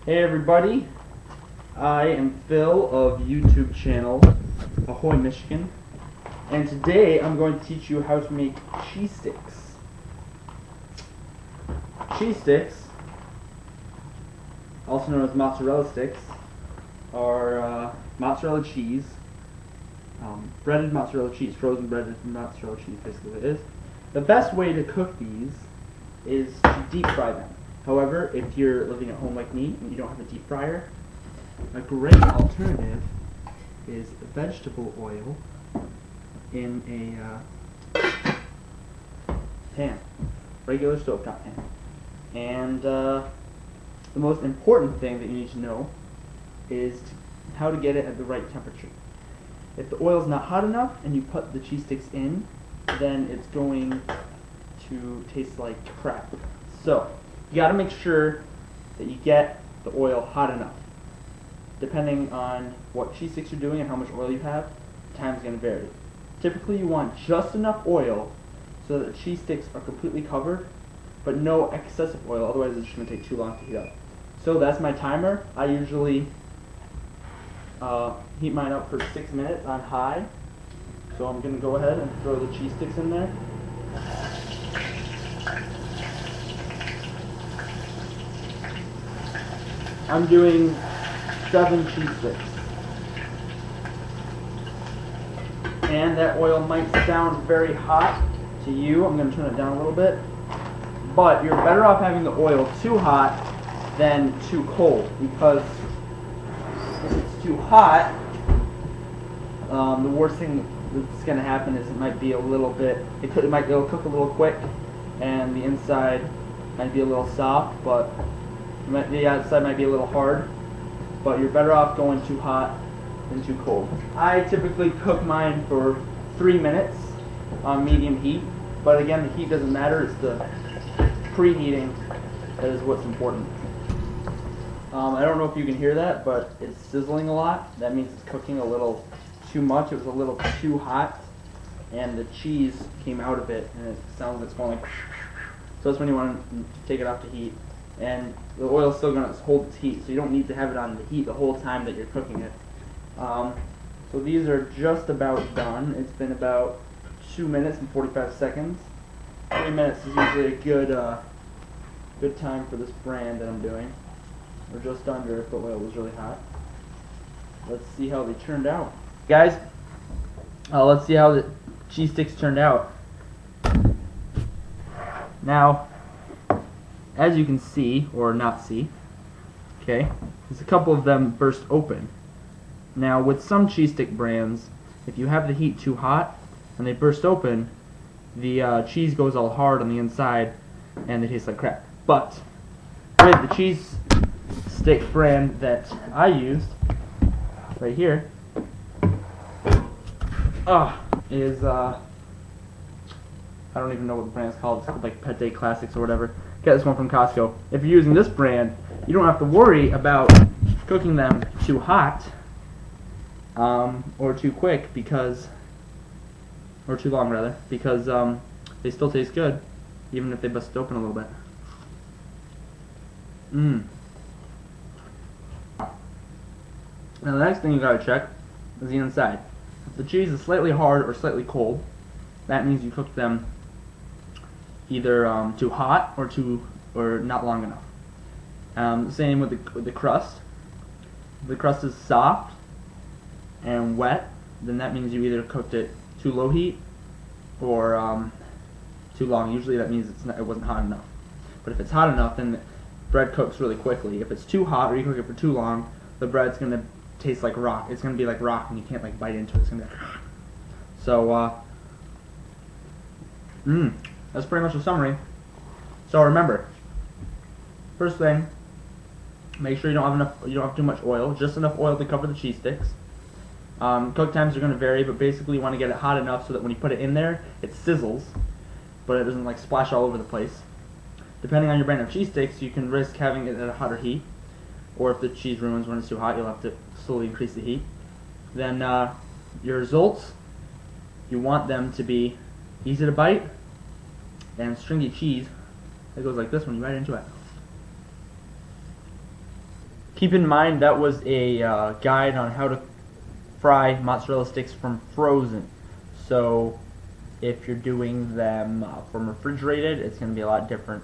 Hey everybody, I am Phil of YouTube channel Ahoy Michigan, and today I'm going to teach you how to make cheese sticks. Cheese sticks, also known as mozzarella sticks, are mozzarella cheese, breaded mozzarella cheese, frozen breaded mozzarella cheese, basically what it is. The best way to cook these is to deep fry them. However, if you're living at home like me and you don't have a deep fryer, a great alternative is vegetable oil in a pan, regular stovetop pan. And the most important thing that you need to know is how to get it at the right temperature. If the oil's not hot enough and you put the cheese sticks in, then it's going to taste like crap. So, you got to make sure that you get the oil hot enough. Depending on what cheese sticks you're doing and how much oil you have, the time's going to vary. Typically you want just enough oil so that the cheese sticks are completely covered, but no excessive oil, otherwise it's just going to take too long to heat up. So that's my timer. I usually heat mine up for 6 minutes on high. So I'm going to go ahead and throw the cheese sticks in there. I'm doing 7 cheese sticks. And that oil might sound very hot to you. I'm going to turn it down a little bit. But you're better off having the oil too hot than too cold, because if it's too hot, the worst thing that's going to happen is it might be a little bit, it'll cook a little quick, and the inside might be a little soft, but the outside might be a little hard, but you're better off going too hot than too cold. I typically cook mine for 3 minutes on medium heat, but again, the heat doesn't matter, it's the preheating that is what's important. I don't know if you can hear that, but it's sizzling a lot. That means it's cooking a little too much. It was a little too hot, and the cheese came out of it, and it sounds like it's going like, so that's when you want to take it off the heat. And the oil's still going to hold its heat, so you don't need to have it on the heat the whole time that you're cooking it. So these are just about done. It's been about 2 minutes and 45 seconds. 3 minutes is usually a good time for this brand that I'm doing, or just under if the oil was really hot. Let's see how they turned out. Guys, let's see how the cheese sticks turned out. Now, as you can see, or not see, okay, there's a couple of them burst open. Now, with some cheese stick brands, if you have the heat too hot and they burst open, the cheese goes all hard on the inside and they taste like crap. But with the cheese stick brand that I used, right here, is I don't even know what the brand is called. It's called like Petite Classics or whatever. Get this one from Costco. If you're using this brand, you don't have to worry about cooking them too hot or too quick, because, or too long rather, because they still taste good even if they bust open a little bit. Now the next thing you gotta check is the inside. If the cheese is slightly hard or slightly cold, that means you cooked them either too hot or not long enough. Same with the crust. If the crust is soft and wet, then that means you either cooked it too low heat or too long. Usually that means it wasn't hot enough. But if it's hot enough, then the bread cooks really quickly. If it's too hot or you cook it for too long, the bread's gonna taste like rock. It's gonna be like rock, and you can't like bite into it. It's gonna be like so. That's pretty much the summary. So remember, first thing, make sure you don't have too much oil, just enough oil to cover the cheese sticks. Cook times are going to vary, but basically you want to get it hot enough so that when you put it in there, it sizzles, but it doesn't like splash all over the place. Depending on your brand of cheese sticks, you can risk having it at a hotter heat, or if the cheese ruins when it's too hot, you'll have to slowly increase the heat. Then your results, you want them to be easy to bite and stringy cheese that goes like this when you bite into it. Keep in mind that was a guide on how to fry mozzarella sticks from frozen. So if you're doing them from refrigerated, it's going to be a lot different.